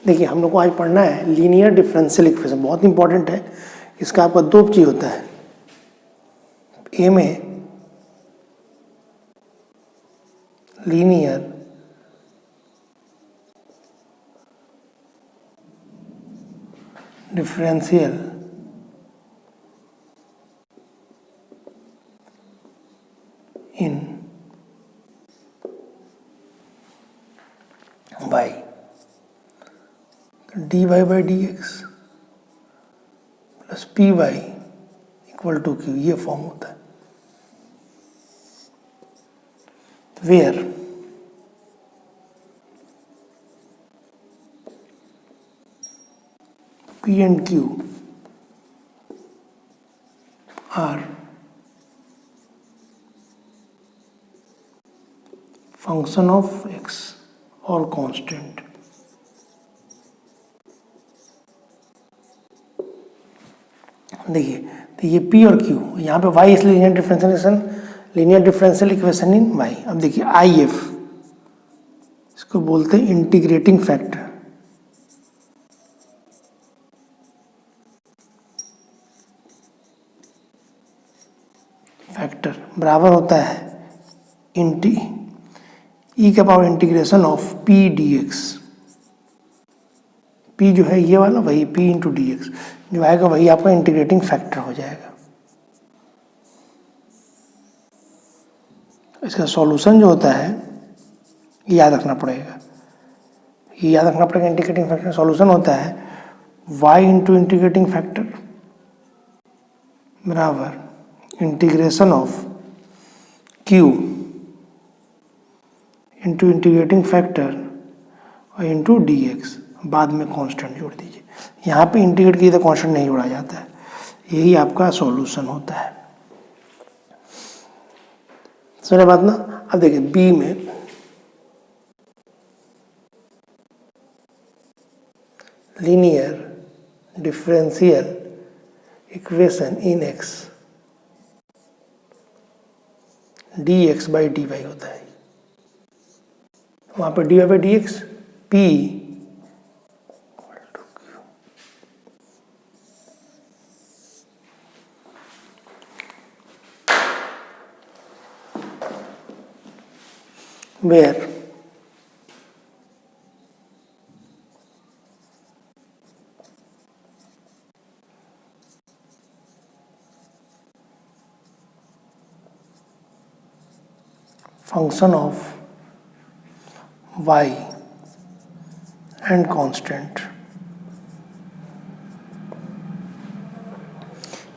देखिए हम लोग को आज पढ़ना है लीनियर डिफरेंशियल इक्वेशन, बहुत इंपॉर्टेंट है। इसका आपका दो चीज होता है, ए में linear differential in y, dy by d x plus p y equal to q, ये फॉर्म होता है। Where P and Q are function of x और constant। देखिए तो ये P और Q, यहाँ पे y इसलिए linear differential equation in y। अब देखिए IF, इसको बोलते हैं इंटीग्रेटिंग फैक्टर। फैक्टर बराबर होता है ई का power integration of p D x. P जो है ये वाला, वही पी इंटू डी एक्स जो आएगा वही आपका इंटीग्रेटिंग फैक्टर हो जाएगा। इसका सॉल्यूशन जो होता है ये याद रखना पड़ेगा, ये याद रखना पड़ेगा। इंटीग्रेटिंग फैक्टर सॉल्यूशन होता है y इंटू इंटीग्रेटिंग फैक्टर बराबर integration of q into integrating factor और इंटू डी एक्स, बाद में कांस्टेंट जोड़ दीजिए। यहाँ पे इंटीग्रेट किए तो कांस्टेंट नहीं जोड़ा जाता है, यही आपका सॉल्यूशन होता है। समझे बात ना। अब देखिए बी में linear differential equation in x d x by d y होता है। वहां पर d y by d x p where function of y and constant।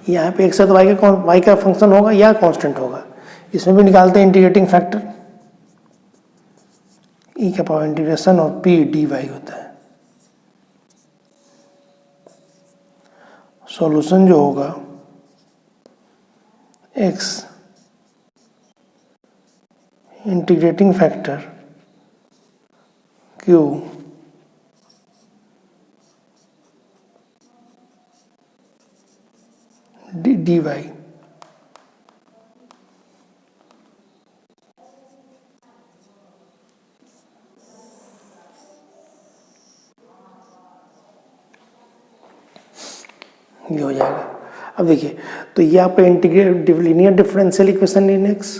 यहाँ पे एक साथ y का फंक्शन होगा या कांस्टेंट होगा। इसमें भी निकालते हैं इंटीग्रेटिंग फैक्टर, ई का power integration of p d y होता है। सॉल्यूशन जो होगा x integrating factor q d y. ये हो जाएगा। अब देखिए तो ये आपका linear differential equation in x,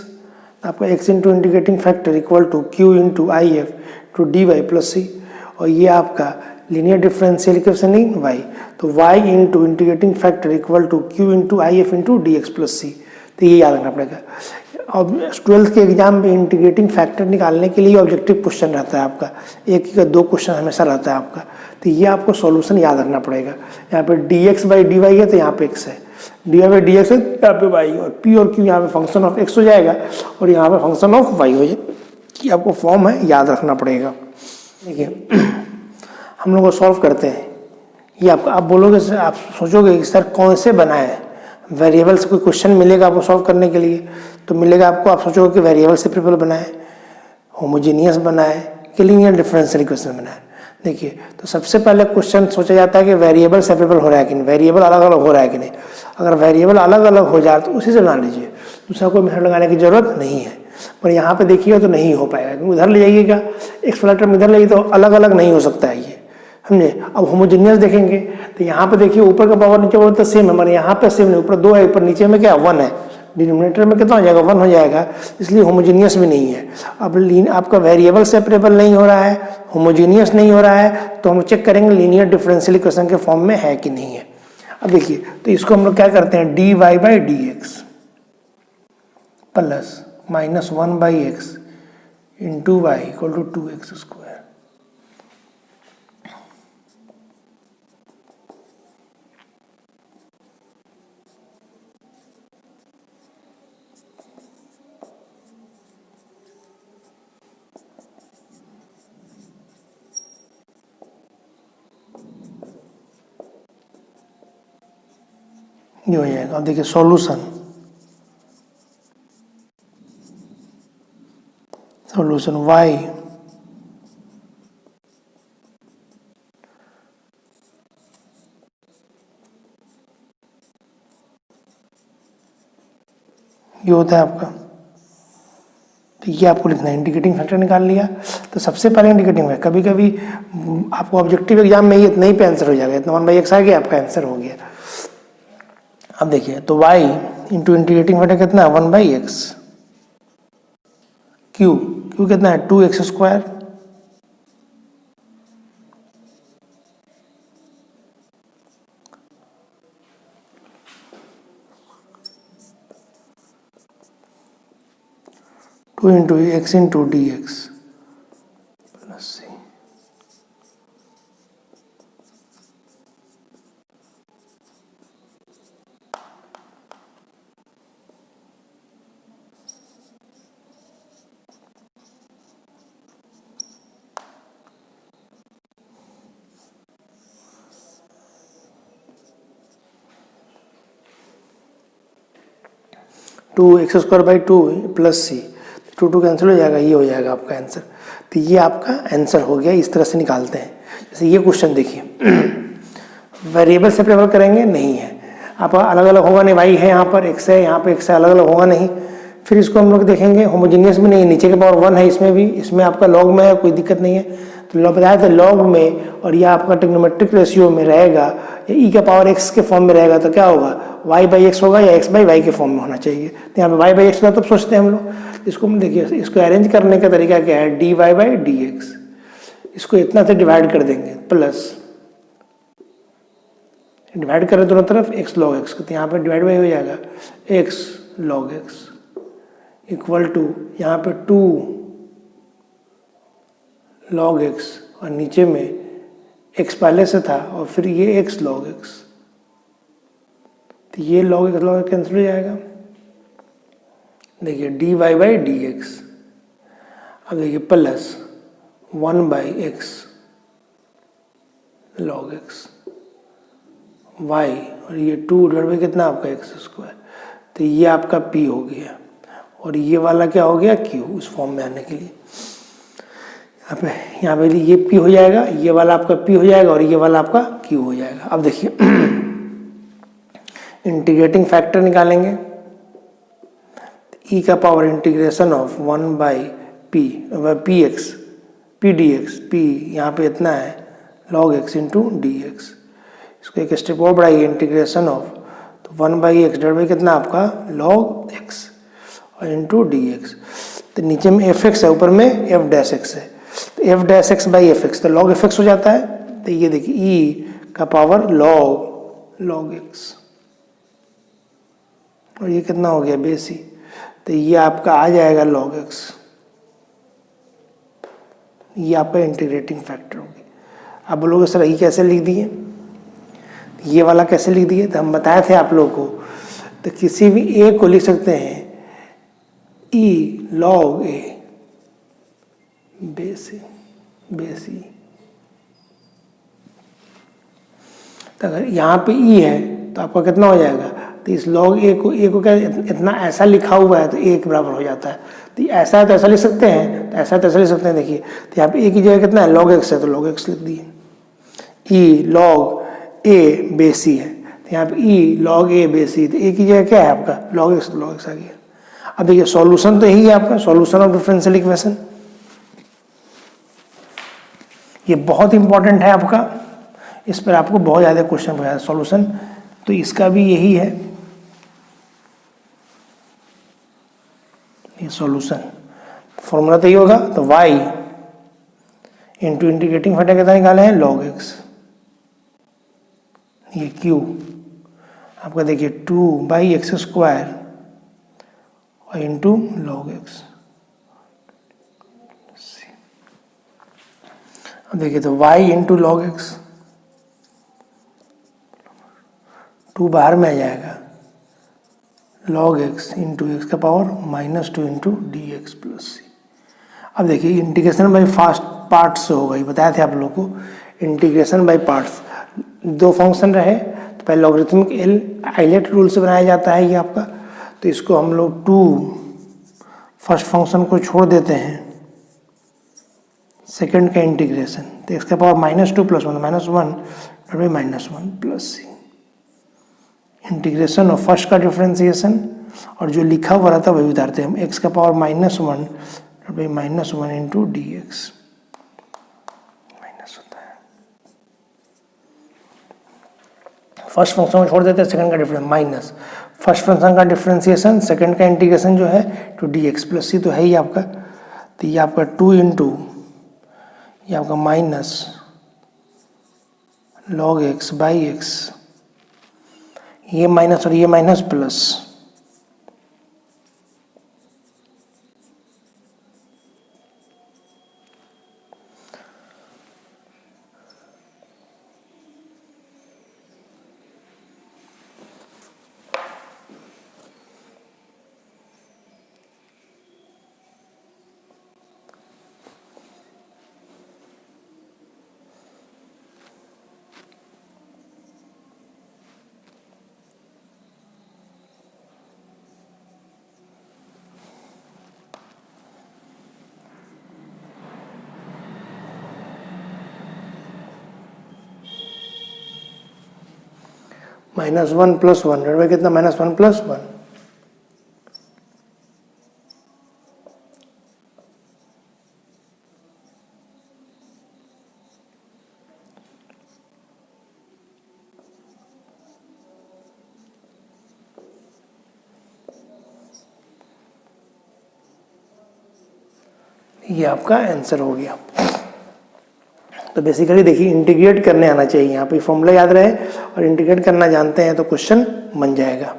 आपका x into integrating factor equal to q into I F to d y plus c, और ये आपका linear differential equation in y, तो y into integrating factor equal to q into I F into d x plus सी। तो ये याद रखना पड़ेगा। अब 12th के एग्जाम में इंटीग्रेटिंग फैक्टर निकालने के लिए ऑब्जेक्टिव क्वेश्चन रहता है आपका, एक का दो क्वेश्चन हमेशा रहता है आपका। तो ये आपको सॉल्यूशन याद रखना पड़ेगा। यहाँ पे d x by d y है तो यहाँ पे x है, d y by d x है यहाँ पे y, और p और q यहाँ पे फंक्शन ऑफ x हो जाएगा और यहाँ पे फंक्शन ऑफ y हो जाएगा। ये आपको फॉर्म है, याद रखना पड़ेगा। देखिए हम लोग को सॉल्व करते हैं। ये आपका आप बोलोगे सर, आप सोचोगे कि सर कौन से बनाए वेरिएबल से कोई क्वेश्चन मिलेगा आपको सॉल्व करने के लिए, तो मिलेगा आपको। आप सोचोगे कि वेरिएबल सेपरेबल बनाए, होमोजेनियस बनाए कि लीनियर डिफरेंशियल इक्वेशन बनाए। देखिए तो सबसे पहले क्वेश्चन सोचा जाता है कि वेरिएबल सेपरेबल हो रहा है कि नहीं, वेरिएबल अलग अलग हो रहा है कि नहीं। अगर वेरिएबल अलग अलग हो जाए तो उसी से बना लीजिए, दूसरा कोई मेथड लगाने की जरूरत नहीं है। पर यहाँ पे देखिएगा तो नहीं हो पाएगा, क्योंकि उधर ले जाइएगा एक्स वाला टर्म इधर ले तो अलग अलग नहीं हो सकता है ये। समझे। अब होमोजेनियस देखेंगे तो यहाँ पे देखिए ऊपर का पावर नीचे पावर तो सेम है, मगर यहाँ पे सेम नहीं, ऊपर 2 है, ऊपर नीचे में क्या 1 है, डिनोमिनेटर में कितना हो जाएगा 1 हो जाएगा, इसलिए होमोजेनियस भी नहीं है। अब आपका वेरिएबल सेपरेबल नहीं हो रहा है, होमोजेनियस नहीं हो रहा है, तो हम चेक करेंगे लीनियर डिफरेंशियल इक्वेशन के फॉर्म में है कि नहीं है। अब देखिए तो इसको हम लोग क्या करते हैं, dy by d x plus minus 1 by x into y equal to 2x square. ये हो जाएगा। अब देखिए सॉल्यूशन y ये होता है आपका, तो ये आपको लिखना है। इंडिकेटिंग फैक्टर निकाल लिया, तो सबसे पहले इंडिकेटिंग है, कभी कभी आपको ऑब्जेक्टिव एग्जाम में ये इतना ही पे आंसर हो जाएगा, इतना 1/x आ गया आपका आंसर हो गया। अब देखिए तो y इंटू इंटीग्रेटिंग फैक्टर कितना है 1/x, q कितना है 2x square, two into x into d x plus c. Two x square by 2 plus c, 2 cancel हो जाएगा, ये हो जाएगा आपका आंसर। तो ये आपका आंसर हो गया। इस तरह से निकालते हैं। जैसे ये क्वेश्चन देखिए, वेरिएबल सेपरेबल करेंगे नहीं है, आप अलग अलग होगा नहीं, वाई है यहाँ पर एक्स है, यहाँ पे एक्स है, अलग अलग होगा नहीं। फिर इसको हम लोग देखेंगे होमोजीनियस भी नहीं है, नीचे के पावर 1 है, इसमें भी, इसमें आपका लॉग में है, कोई दिक्कत नहीं है। तो लॉग बताया था लॉग में, और ये आपका ट्रिग्नोमेट्रिक रेशियो में रहेगा या ई का पावर एक्स के फॉर्म में रहेगा, तो क्या होगा वाई बाई एक्स होगा या एक्स बाई वाई के फॉर्म में होना चाहिए। तो यहाँ पे वाई बाई एक्स होता तब सोचते हैं हम लोग। इसको हम देखिए, इसको अरेंज करने का तरीका क्या है, d y by d x, इसको इतना से डिवाइड कर देंगे, प्लस डिवाइड करें दोनों तरफ एक्स लॉग एक्स, तो यहाँ पे डिवाइड बाई हो जाएगा x log x equal to यहाँ पे 2 लॉग एक्स, और नीचे में एक्स पहले से था और फिर ये एक्स लॉग एक्स, तो ये लॉग एक्स लॉग कैंसिल हो जाएगा। देखिए d y by d x, अब देखिए plus 1 by x log x y, और ये 2 डिवाइड बाई कितना आपका एक्स स्क्वायर, तो ये आपका पी हो गया, और ये वाला क्या हो गया क्यू, उस फॉर्म में आने के लिए यहाँ पे ये पी हो जाएगा, ये वाला आपका पी हो जाएगा, और ये वाला आपका क्यू हो जाएगा। अब देखिए इंटीग्रेटिंग फैक्टर निकालेंगे, ई का power integration of 1 by P x P D x, P यहाँ पे इतना है log x into d x, इसको एक स्टेप और बढ़ाइए, इंटीग्रेशन ऑफ, तो 1 बाई एक्स डिवाइड बाई कितना आपका लॉग एक्स और इंटू डी एक्स, तो नीचे में एफ एक्स है, ऊपर में एफ डैश एक्स है, तो F dash x by F x, तो लॉग एफ एक्स हो जाता है। तो ये देखिए ई का पावर लॉग एक्स, और ये कितना हो गया बेस ई, तो ये आपका आ जाएगा लॉग एक्स, ये आपका इंटीग्रेटिंग फैक्टर होगी। आप बोलोगे सर ये कैसे लिख दिए, ये वाला कैसे लिख दिए, तो हम बताए थे आप लोगों को, तो किसी भी ए को लिख सकते हैं ई लॉग ए बेस ई, तो अगर यहाँ पे ई है तो आपका कितना हो जाएगा, तो इस लॉग ए को क्या इतना ऐसा लिखा हुआ है तो ए के बराबर हो जाता है, तो ऐसा है तो ऐसा लिख सकते हैं, तो ऐसा तो ऐसा लिख सकते हैं। देखिए तो यहाँ पे ए की जगह कितना है लॉग एक्स है, तो लॉग एक्स लिख दिए, ई लॉग ए बेस ई है, तो यहाँ पे ई लॉग ए बेस ई, तो ए की जगह क्या है आपका लॉग एक्स, तो लॉग एक्स आ गया। अब देखिए सॉल्यूशन तो यही है आपका, सॉल्यूशन ऑफ डिफरेंशियल इक्वेशन, ये बहुत इंपॉर्टेंट है आपका, इस पर आपको बहुत ज़्यादा क्वेश्चन है सॉल्यूशन, तो इसका भी यही है ये सॉल्यूशन। फॉर्मूला तो ये होगा, तो y इंटू इंटीग्रेटिंग फैक्टर कितना निकाले हैं log x, ये q आपका देखिए 2/x² और इंटू log x। अब देखिए तो y इंटू log x, 2 बाहर में आ जाएगा, log x इंटू एक्स का power -2 into d x plus c. अब देखिए इंटीग्रेशन बाई फास्ट पार्ट्स से होगा, ये बताया था आप लोगों को इंटीग्रेशन बाई पार्ट्स। दो फंक्शन रहे तो पहले लॉगरिथमिक आइलेट रूल से बनाया जाता है ये आपका, तो इसको हम लोग 2 फर्स्ट फंक्शन को छोड़ देते हैं, सेकंड का इंटीग्रेशन, तो एक्स का पावर -2 प्लस 1 -1 प्लस सी। इंटीग्रेशन और फर्स्ट का डिफरेंशिएशन और जो लिखा हुआ रहता है वही उतारते हैं हम, एक्स का power -1 into d x minus होता है। फर्स्ट फंक्शन को छोड़ देते हैं, सेकंड का डिफरेंस माइनस, फर्स्ट फंक्शन का डिफरेंशिएशन, सेकंड का इंटीग्रेशन जो है टू डी एक्स प्लस सी, तो है ही आपका, तो ये आपका 2 इंटू ये आपका minus log x by x, ये माइनस और ये minus plus, -1 plus 1 divide by कितना -1 प्लस 1, ये आपका आंसर हो गया। तो बेसिकली देखिए इंटीग्रेट करने आना चाहिए, यहाँ पे फॉर्मूला याद रहे और इंटीग्रेट करना जानते हैं तो क्वेश्चन बन जाएगा।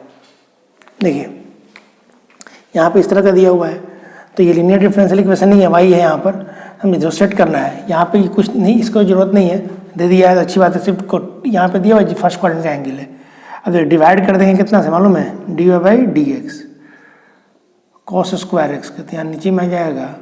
देखिए यहाँ पे इस तरह का दिया हुआ है, तो ये लीनियर डिफरेंशियल इक्वेशन नहीं है, y है यहाँ पर, हमें जो सेट करना है, यहाँ पे कुछ नहीं, इसको जरूरत नहीं है, दे दिया है तो अच्छी बात है, सिर्फ यहाँ पे दिया हुआ फर्स्ट क्वाड्रेंट का एंगल है। अब डिवाइड कर देंगे कितना से मालूम है, dy by d x cos square x के, तो यहाँ नीचे में आ जाएगा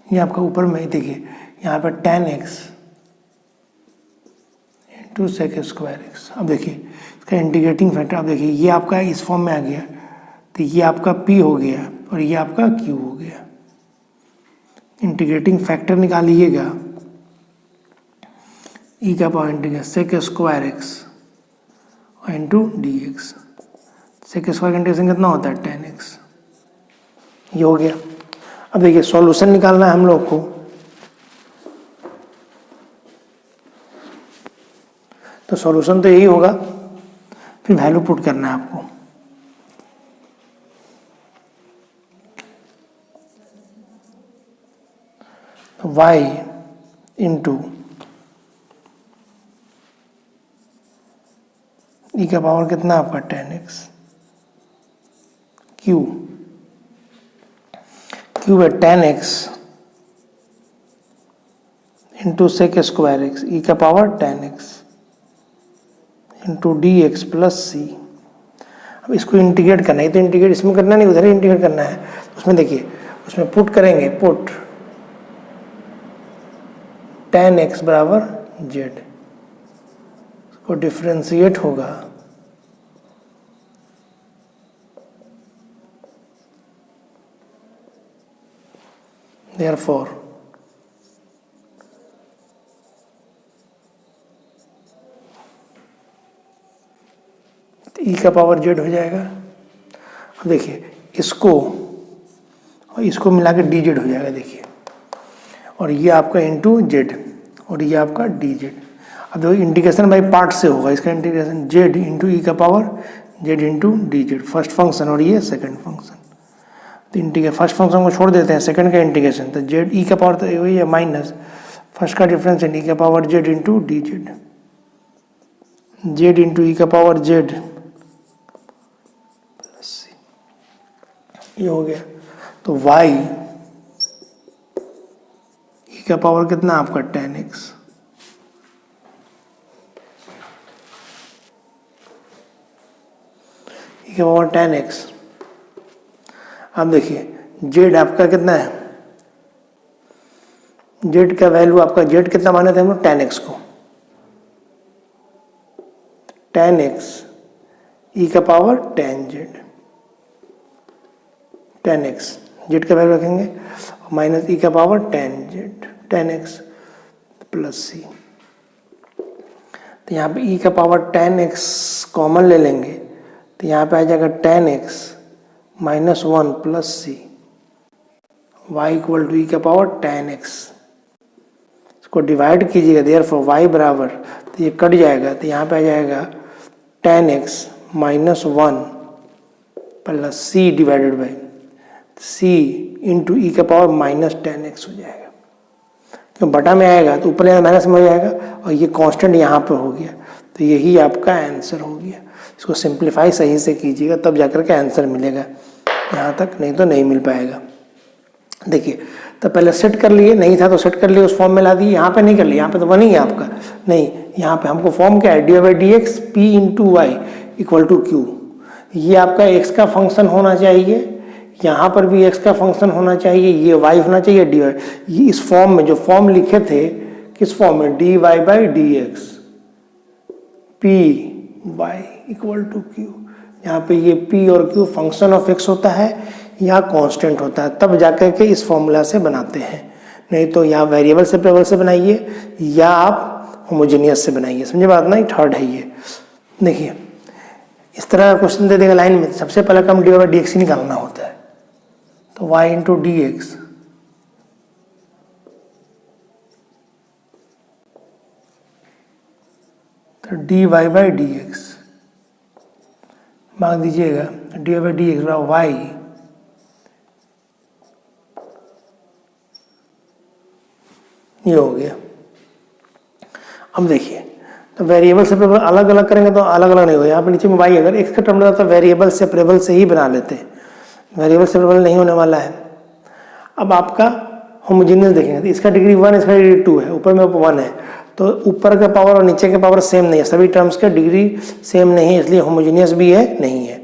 ये आपका ऊपर में देखिए यहाँ पर tan x into sec square x. अब देखिए इसका इंटीग्रेटिंग फैक्टर, अब देखिए ये आपका इस फॉर्म में आ गया, तो ये आपका p हो गया और ये आपका q हो गया। इंटीग्रेटिंग फैक्टर निकालिएगा, e का power integrate sec square x और into d x, sec square का इंटीग्रेशन कितना होता है tan x, ये हो गया। अब देखिए सॉल्यूशन निकालना है हम लोग को, तो सॉल्यूशन तो यही होगा, फिर वैल्यू पुट करना है आपको। तो y इंटू ई का पावर कितना आपका tan x, q क्यूब है tan x into sec square x, e का power tan x into d x plus c. अब इसको इंटीग्रेट करना है, तो इंटीग्रेट इसमें करना नहीं, उधर ही इंटीग्रेट करना है। उसमें देखिए उसमें पुट करेंगे, पुट tan x बराबर z, वो डिफ्रेंशिएट होगा therefore e का पावर z हो जाएगा। अब देखिए इसको और इसको मिला के डी जेड हो जाएगा, देखिए, और ये आपका इंटू जेड और ये आपका डी जेड। अब देखो इंटीग्रेशन बाई पार्ट से होगा, इसका इंटीग्रेशन जेड इंटू ई का power z into d Z, first function और ये सेकंड फंक्शन। तो इंटीग्रेट फर्स्ट फंक्शन को छोड़ देते हैं, सेकंड का इंटीग्रेशन, तो जेड ई का पावर तो वही है माइनस फर्स्ट का डिफरेंस है ई का power z into d z, z into e का पावर जेड प्लस सी, ये हो गया। तो y ई का पावर कितना आपका 10x, ई का पावर 10x। अब देखिए z आपका कितना है, z का वैल्यू आपका z कितना माने थे हम लोग 10x को, 10x ई का पावर 10z, 10x z का वैल्यू रखेंगे माइनस ई का पावर 10x प्लस सी। तो यहाँ पे ई का पावर 10x कॉमन ले लेंगे तो यहाँ पे आ जाएगा 10x minus 1 plus c, y equal to e का पावर 10x। इसको डिवाइड कीजिएगा देयरफॉर y बराबर, तो ये कट जाएगा तो यहाँ पे आ जाएगा 10x minus 1 plus c divided by c into e का पावर माइनस 10x हो जाएगा। क्यों बटा में आएगा तो ऊपर माइनस में हो जाएगा और ये कांस्टेंट यहाँ पे हो गया, तो यही आपका आंसर हो गया। इसको सिंप्लीफाई सही से कीजिएगा तब जाकर के आंसर मिलेगा, यहाँ तक नहीं तो नहीं मिल पाएगा। देखिए तो पहले सेट कर लिए, नहीं था तो सेट कर लिए, उस फॉर्म में ला दिए, यहाँ पे नहीं कर लिया, यहाँ पे तो बन ही है आपका, नहीं यहाँ पे हमको फॉर्म क्या है d by d x p into y equal to q. ये आपका एक्स का फंक्शन होना चाहिए, यहाँ पर भी x का फंक्शन होना चाहिए, ये y होना चाहिए dy। ये इस फॉर्म में जो फॉर्म लिखे थे, किस फॉर्म में, dy by d x p y equal to q. यहाँ पे ये p और q फंक्शन ऑफ x होता है या कांस्टेंट होता है, तब जाकर के इस फॉर्मूला से बनाते हैं। नहीं तो यहाँ वेरिएबल सेपरेबल से बनाइए या आप होमोजेनियस से बनाइए, समझे बात ना, थर्ड है ये। देखिए इस तरह का क्वेश्चन दे देगा लाइन में, सबसे पहले कम डी बाई डी एक्स ही निकालना होता है, तो y इंटू डी एक्स तो d y by d x मांग दीजिएगा, d y by d x बराबर वाई ये हो गया। अब देखिए तो वेरिएबल सेपरेबल अलग अलग करेंगे तो अलग अलग नहीं होगा, यहाँ पे नीचे में y अगर x का टर्म रहता तो वेरिएबल सेपरेबल से ही बना लेते हैं, वेरिएबल सेपरेबल नहीं होने वाला है। अब आपका होमोजेनियस देखेंगे तो इसका डिग्री 1 इसका डिग्री 2 है, ऊपर में 1 है, तो ऊपर का पावर और नीचे का पावर सेम नहीं है, सभी टर्म्स का डिग्री सेम नहीं है, इसलिए होमोजेनियस भी है नहीं है।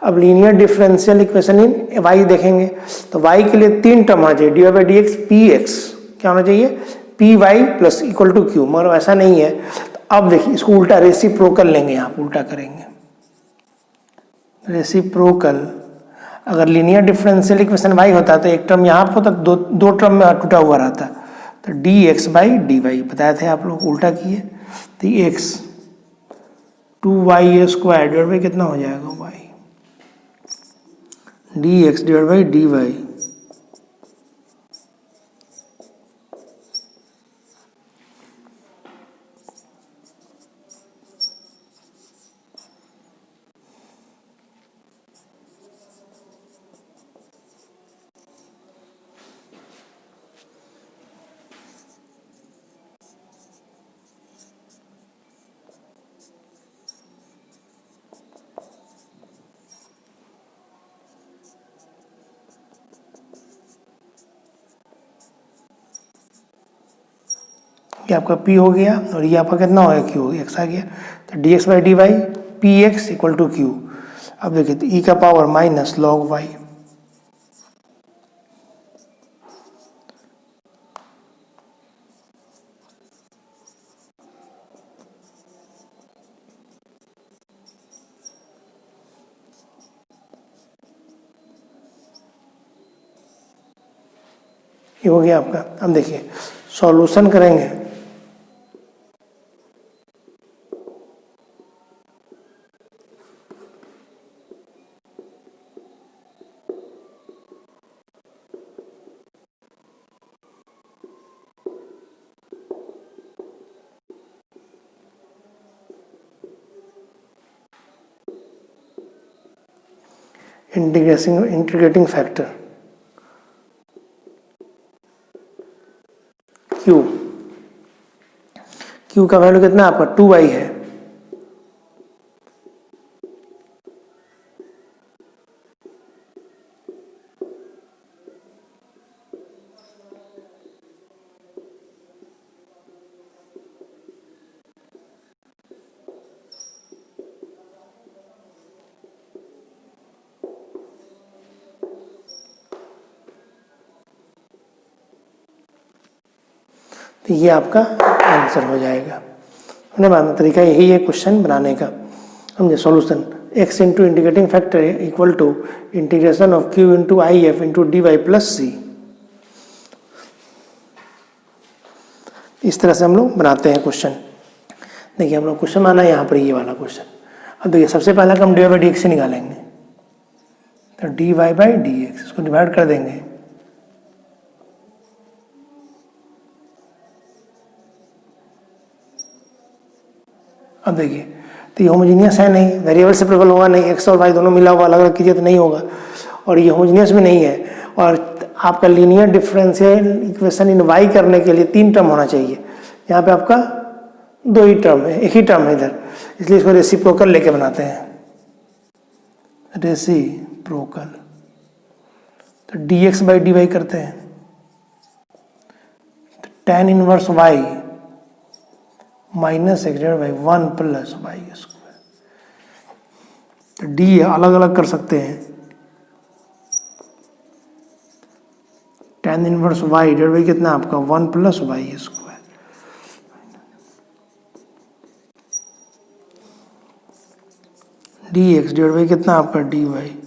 अब linear differential equation in y देखेंगे तो y के लिए 3 टर्म आ जाए d by d x p x क्या होना चाहिए p y plus equal to q, मगर ऐसा नहीं है। तो अब देखिए इसको उल्टा रेसिप्रोकल लेंगे, यहाँ उल्टा करेंगे रेसिप्रोकल। अगर लीनियर डिफरेंशियल इक्वेशन y होता तो एक टर्म यहाँ पर होता, दो टर्म में टूटा हुआ रहता, तो d x by d y बताए थे आप लोग, उल्टा किए तो x 2y square divide by कितना हो जाएगा y d x divide by d y. ये आपका p हो गया और ये आपका कितना हो गया q हो गया, x आ गया, तो d x by d y p x equal to q. अब देखिए तो e का पावर माइनस लॉग y ये हो गया आपका। अब देखिए सॉल्यूशन करेंगे, इंटीग्रेटिंग फैक्टर क्यू का वैल्यू कितना आपका 2y है। तो ये आपका आंसर हो जाएगा। हमने बाद तरीका यही है क्वेश्चन बनाने का। समझे, solution x into integrating factor equal to integration of q into I F into d y plus c. इस तरह से हम लोग बनाते हैं क्वेश्चन। देखिए हम लोग क्वेश्चन माना यहाँ पर ये वाला क्वेश्चन। अब देखिए सबसे पहला हम d y by d x से निकालेंगे, तो d y by d x इसको डिवाइड कर देंगे। अब देखिए तो ये होमोजीनियस है नहीं, वेरिएबल सेपरेबल होगा नहीं, एक्स और वाई दोनों मिला हुआ अलग अलग कीजिए तो नहीं होगा, और ये होमोजीनियस भी नहीं है। और आपका linear differential equation in y करने के लिए 3 टर्म होना चाहिए, यहाँ पे आपका 2 ही टर्म है, एक ही टर्म है इधर, इसलिए इसको रेसिप्रोकल लेके बनाते हैं, रेसिप्रोकल। तो d x by d y करते हैं, तो tan inverse y minus x divide by 1 plus y square. तो डी अलग अलग कर सकते हैं, tan inverse y divide by कितना आपका 1 plus y square. D x divide by कितना आपका डी वाई।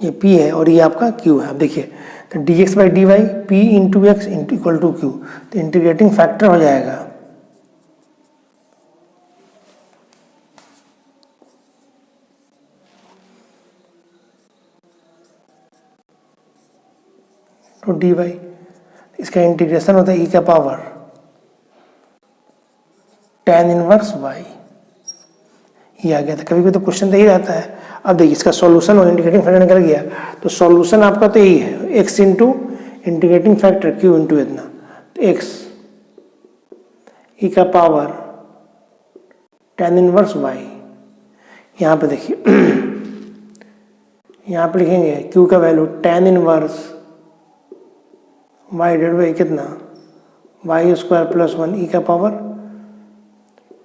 ये P है और ये आपका Q है। अब देखिए तो d x by d y p into x equal to q, तो इंटीग्रेटिंग फैक्टर हो जाएगा तो डी वाई, इसका इंटीग्रेशन होता है ई का पावर tan इनवर्स वाई। ये आ गया था, कभी कभी तो क्वेश्चन तो ही रहता है। अब देखिए इसका सॉल्यूशन और इंटीग्रेटिंग फैक्टर निकल गया, तो सॉल्यूशन आपका तो यही है x into integrating factor q into इतना, तो x ई का पावर tan इनवर्स y। यहाँ पे देखिए यहाँ पे लिखेंगे q का value tan inverse y divide by कितना y स्क्वायर प्लस 1 ई का power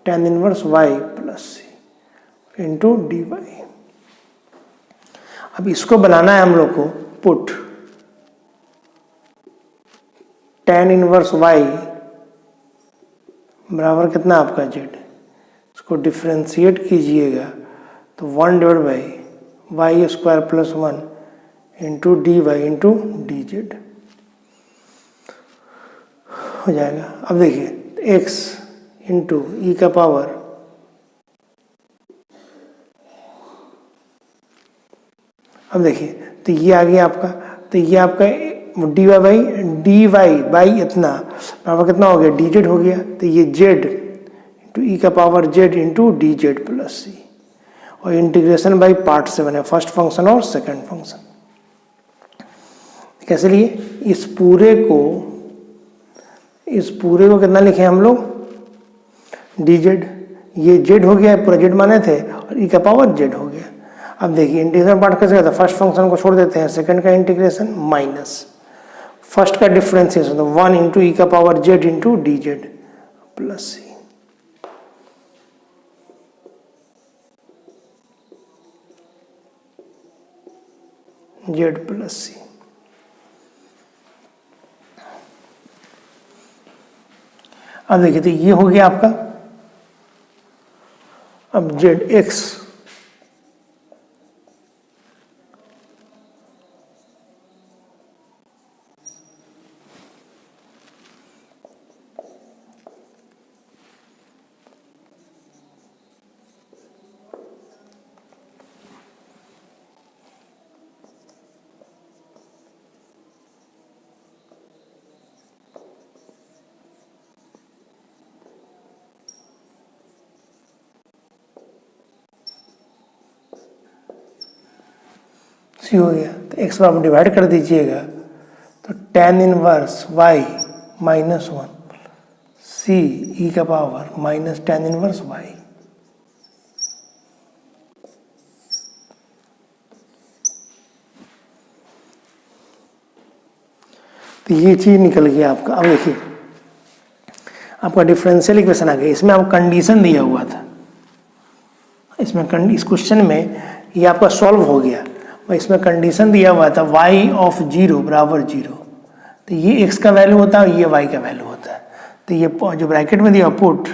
tan inverse y plus c into d y. अब इसको बनाना है हम लोग को पुट tan इनवर्स y बराबर कितना आपका z, इसको डिफ्रेंशिएट कीजिएगा तो 1 divide by y square plus 1 into d y into d z हो जाएगा। अब देखिए x इंटू ई का पावर अब देखिए तो ये आ गया आपका, तो ये आपका डी वाई बाई इतना बराबर कितना हो गया डी जेड हो गया, तो ये जेड इंटू ई का power z into d z plus c, और इंटीग्रेशन बाई पार्ट से बने, फर्स्ट फंक्शन और सेकंड फंक्शन। कैसे लिए, इस पूरे को कितना लिखे हम लोग डी जेड, ये जेड हो गया, पूरा जेड माने थे, और ई का पावर जेड हो गया। अब देखिए इंटीग्रेशन पार्ट कैसे करता है, फर्स्ट फंक्शन को छोड़ देते हैं, सेकंड का इंटीग्रेशन माइनस फर्स्ट का डिफरेंशिएशन, तो 1 इंटू ई का power z into d z plus c. Z plus c. अब देखिए तो ये हो गया आपका, अब जेड एक्स सी हो गया, तो एक्स बराबर डिवाइड कर दीजिएगा, तो tan इनवर्स y माइनस 1 सी ई का power minus tan inverse y। तो ये चीज निकल गया आपका। अब देखिए आपका डिफरेंशियल इक्वेशन आ गया, इसमें आपको कंडीशन दिया हुआ था, इसमें इस क्वेश्चन में ये आपका सॉल्व हो गया, इसमें कंडीशन दिया हुआ था y ऑफ 0 बराबर 0, तो ये x का वैल्यू होता है और ये y का वैल्यू होता है। तो ये जो ब्रैकेट में दिया पुट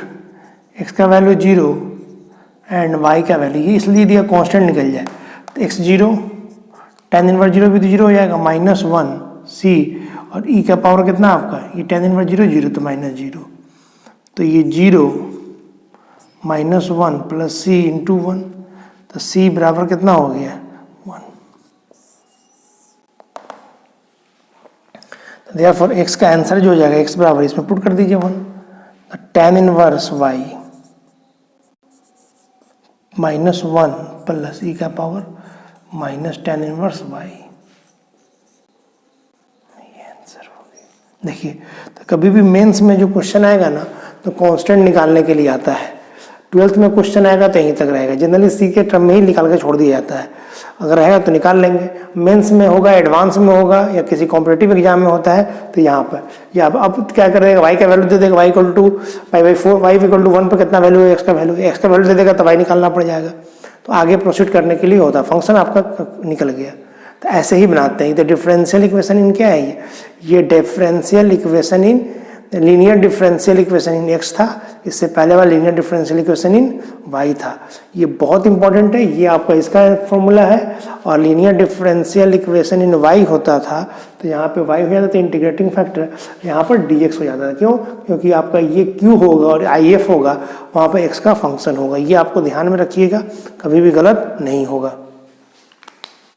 x का वैल्यू 0 एंड y का वैल्यू, ये इसलिए दिया कांस्टेंट निकल जाए, तो x 0 tan इनवर्स 0 भी तो 0 हो जाएगा, माइनस 1 c, और e का पावर कितना आपका, ये tan इनवर्स 0 0 तो माइनस 0, तो ये 0 माइनस 1 प्लस c इंटू 1, तो c बराबर कितना हो गया 1। देयरफॉर x का आंसर जो हो जाएगा x बराबर, इसमें पुट कर दीजिए 1, तो tan inverse y minus 1 plus e का power minus tan inverse y, ये आंसर हो गया। देखिए तो कभी भी मेंस में जो क्वेश्चन आएगा ना, तो कांस्टेंट निकालने के लिए आता है, 12th में क्वेश्चन आएगा तो यहीं तक रहेगा, जनरली सी के टर्म में ही निकाल के छोड़ दिया जाता है, अगर रहेगा तो निकाल लेंगे, मेंस में होगा, एडवांस में होगा, या किसी कॉम्पिटिटिव एग्जाम में होता है, तो यहाँ पर या अब क्या करेगा, y का वैल्यू दे देगा, y equal to pi, y equal to 1 पर कितना वैल्यू है, x का वैल्यू दे देगा, तो y निकालना पड़ जाएगा, तो आगे प्रोसीड करने के लिए होता है, फंक्शन आपका निकल गया। तो ऐसे ही बनाते हैं। तो डिफरेंशियल इक्वेशन इन क्या है, ये differential equation in linear differential equation in x था, इससे पहले वाला linear differential equation in y था। ये बहुत इंपॉर्टेंट है, ये आपका इसका फॉर्मूला है। और linear differential equation in y होता था तो यहाँ पे वाई हो जाता था इंटीग्रेटिंग फैक्टर, यहाँ पर dx हो जाता था। क्यों? क्योंकि आपका ये q होगा और if होगा, वहाँ पर x का फंक्शन होगा। ये आपको ध्यान में रखिएगा, कभी भी गलत नहीं होगा।